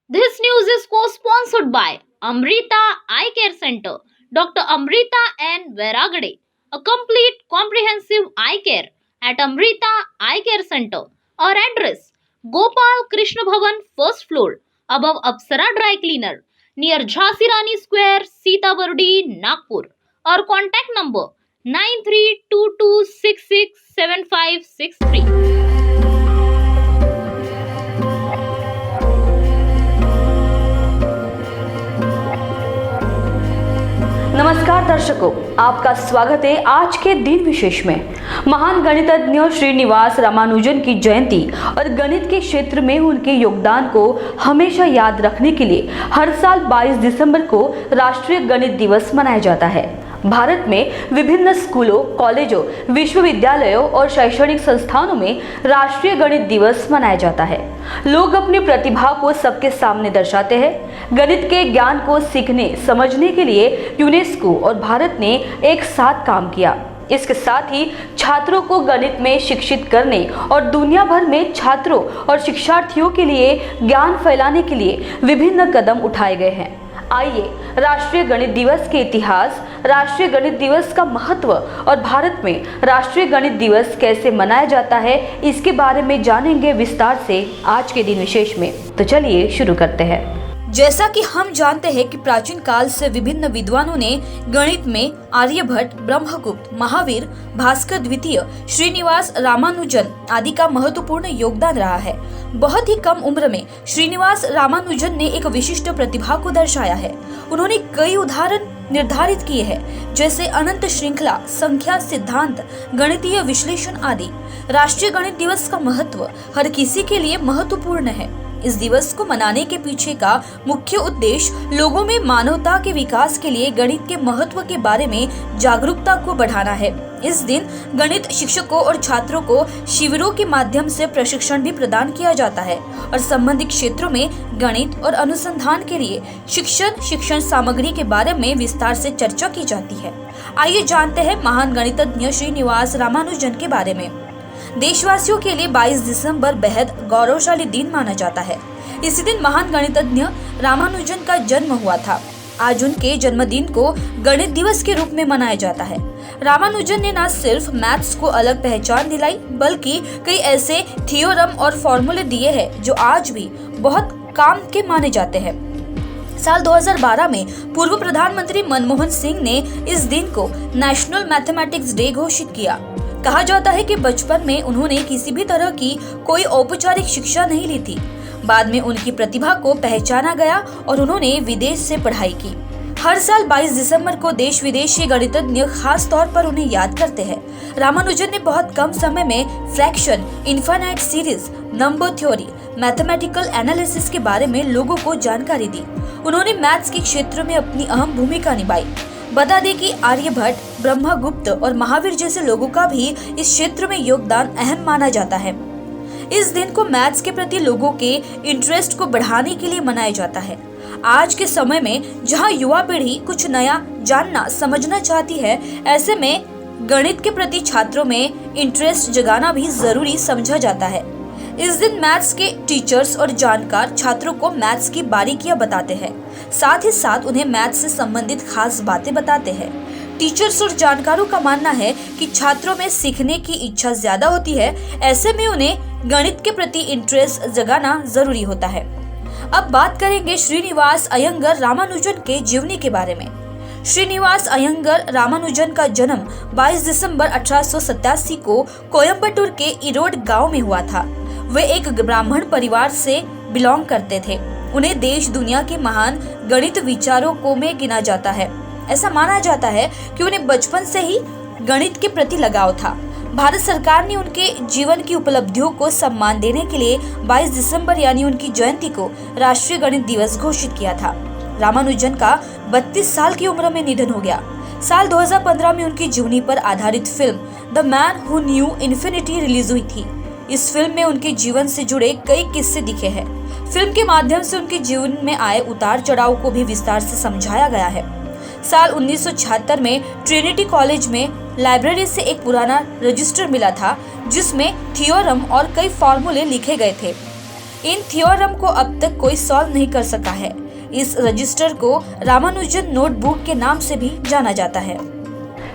This news is co-sponsored by Amrita Eye Care Center, Dr. Amrita N. Veragade, a complete comprehensive eye care at Amrita Eye Care Center. Our address, Gopal Krishna Bhavan, first floor, above Apsara Dry Cleaner, near Jhansi Rani Square, Sitabardi, Nagpur. Our contact number 9322667563. नमस्कार दर्शकों, आपका स्वागत है आज के दिन विशेष में। महान गणितज्ञ श्रीनिवास रामानुजन की जयंती और गणित के क्षेत्र में उनके योगदान को हमेशा याद रखने के लिए हर साल 22 दिसंबर को राष्ट्रीय गणित दिवस मनाया जाता है। भारत में विभिन्न स्कूलों, कॉलेजों, विश्वविद्यालयों और शैक्षणिक संस्थानों में राष्ट्रीय गणित दिवस मनाया जाता है। लोग अपनी प्रतिभा को सबके सामने दर्शाते हैं। गणित के ज्ञान को सीखने, समझने के लिए यूनेस्को और भारत ने एक साथ काम किया। इसके साथ ही छात्रों को गणित में शिक्षित करने और दुनिया भर में छात्रों और शिक्षार्थियों के लिए ज्ञान फैलाने के लिए विभिन्न कदम उठाए गए हैं। आइए राष्ट्रीय गणित दिवस के इतिहास, राष्ट्रीय गणित दिवस का महत्व और भारत में राष्ट्रीय गणित दिवस कैसे मनाया जाता है, इसके बारे में जानेंगे विस्तार से आज के दिन विशेष में। तो चलिए शुरू करते हैं। जैसा कि हम जानते हैं कि प्राचीन काल से विभिन्न विद्वानों ने गणित में आर्यभट्ट, ब्रह्मगुप्त, महावीर, भास्कर द्वितीय, श्रीनिवास रामानुजन आदि का महत्वपूर्ण योगदान रहा है। बहुत ही कम उम्र में श्रीनिवास रामानुजन ने एक विशिष्ट प्रतिभा को दर्शाया है। उन्होंने कई उदाहरण निर्धारित किए हैं, जैसे अनंत श्रृंखला, संख्या सिद्धांत, गणितीय विश्लेषण आदि। राष्ट्रीय गणित दिवस का महत्व हर किसी के लिए महत्वपूर्ण है। इस दिवस को मनाने के पीछे का मुख्य उद्देश्य लोगों में मानवता के विकास के लिए गणित के महत्व के बारे में जागरूकता को बढ़ाना है। इस दिन गणित शिक्षकों और छात्रों को शिविरों के माध्यम से प्रशिक्षण भी प्रदान किया जाता है और संबंधित क्षेत्रों में गणित और अनुसंधान के लिए शिक्षण सामग्री के बारे में विस्तार से चर्चा की जाती है। आइए जानते हैं महान गणितज्ञ श्रीनिवास रामानुजन के बारे में। देशवासियों के लिए 22 दिसंबर बेहद गौरवशाली दिन माना जाता है। इसी दिन महान गणितज्ञ रामानुजन का जन्म हुआ था। आज उनके जन्मदिन को गणित दिवस के रूप में मनाया जाता है। रामानुजन ने न सिर्फ मैथ्स को अलग पहचान दिलाई, बल्कि कई ऐसे थ्योरम और फॉर्मूले दिए हैं जो आज भी बहुत काम के माने जाते हैं। साल 2012 में पूर्व प्रधानमंत्री मनमोहन सिंह ने इस दिन को नेशनल मैथमेटिक्स डे घोषित किया। कहा जाता है कि बचपन में उन्होंने किसी भी तरह की कोई औपचारिक शिक्षा नहीं ली थी। बाद में उनकी प्रतिभा को पहचाना गया और उन्होंने विदेश से पढ़ाई की। हर साल 22 दिसंबर को देश विदेश के गणितज्ञ खास तौर पर उन्हें याद करते हैं। रामानुजन ने बहुत कम समय में fraction, infinite series, number theory, mathematical analysis के बारे में लोगों को जानकारी दी। उन्होंने मैथ्स के क्षेत्र में अपनी अहम भूमिका निभाई। बता दें कि आर्यभट्ट, ब्रह्मगुप्त और महावीर जैसे लोगों का भी इस क्षेत्र में योगदान अहम माना जाता है। इस दिन को मैथ्स के प्रति लोगों के इंटरेस्ट को बढ़ाने के लिए मनाया जाता है। आज के समय में जहां युवा पीढ़ी कुछ नया जानना, समझना चाहती है, ऐसे में गणित के प्रति छात्रों में इंटरेस्ट जगाना भी जरूरी समझा जाता है। इस दिन मैथ्स के टीचर्स और जानकार छात्रों को मैथ्स की बारीकियां बताते हैं। साथ ही साथ उन्हें मैथ्स से संबंधित खास बातें बताते हैं। टीचर्स और जानकारों का मानना है कि छात्रों में सीखने की इच्छा ज्यादा होती है, ऐसे में उन्हें गणित के प्रति इंटरेस्ट जगाना जरूरी होता है। अब बात करेंगे श्रीनिवास अयंगर रामानुजन के जीवनी के बारे में। श्रीनिवास अयंगर रामानुजन का जन्म 22 दिसंबर 1887 को कोयम्बटूर के इरोड गांव में हुआ था। वे एक ब्राह्मण परिवार से बिलोंग करते थे। उन्हें देश दुनिया के महान गणित विचारकों में गिना जाता है। ऐसा माना जाता है कि उन्हें बचपन से ही गणित के प्रति लगाव था। भारत सरकार ने उनके जीवन की उपलब्धियों को सम्मान देने के लिए 22 दिसंबर यानी उनकी जयंती को राष्ट्रीय गणित दिवस घोषित किया था। रामानुजन का 32 साल की उम्र में निधन हो गया। साल 2015 में उनकी जीवनी पर आधारित film the man who knew infinity release हुई थी। इस फिल्म में उनके जीवन से जुड़े कई किस्से दिखे हैं। फिल्म के माध्यम से उनके जीवन में आए उतार चढ़ाव को भी विस्तार से समझाया गया है। साल 1976 में ट्रिनिटी कॉलेज में लाइब्रेरी से एक पुराना रजिस्टर मिला था, जिसमें थ्योरम और कई फॉर्मूले लिखे गए थे। इन थ्योरम को अब तक कोई सॉल्व नहीं कर सका है। इस रजिस्टर को रामानुजन नोटबुक के नाम से भी जाना जाता है।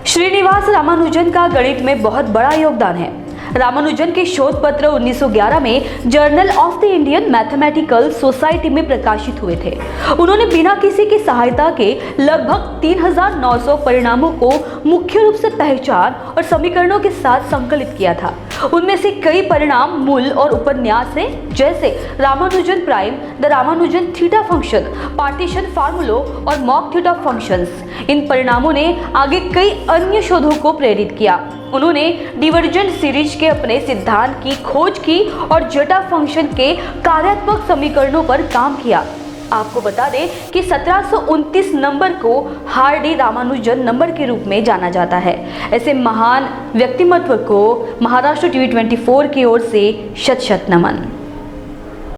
श्रीनिवास रामानुजन का गणित में बहुत बड़ा योगदान है। रामानुजन के शोध पत्र 1911 में journal of the Indian mathematical society में प्रकाशित हुए थे। उन्होंने बिना किसी की सहायता के लगभग 3900 परिणामों को मुख्य रूप से पहचान और समीकरणों के साथ संकलित किया था। उनमें से कई परिणाम मूल और उपन्यास हैं, जैसे Ramanujan prime, the Ramanujan theta function, partition फार्मूलों और मॉक थीटा फंक्शंस। इन परिणामों ने आगे कई अन्य शोधों को प्रेरित किया। उन्होंने डिवर्जेंट सीरीज के अपने सिद्धांत की खोज की और जेटा फंक्शन के कार्यात्मक समीकरणों पर काम किया। आपको बता दें कि 1729 नंबर को हार्डी रामानुजन नंबर के रूप में जाना जाता है। ऐसे महान व्यक्तिमत्व को महाराष्ट्र टीवी 24 की ओर से शत शत नमन।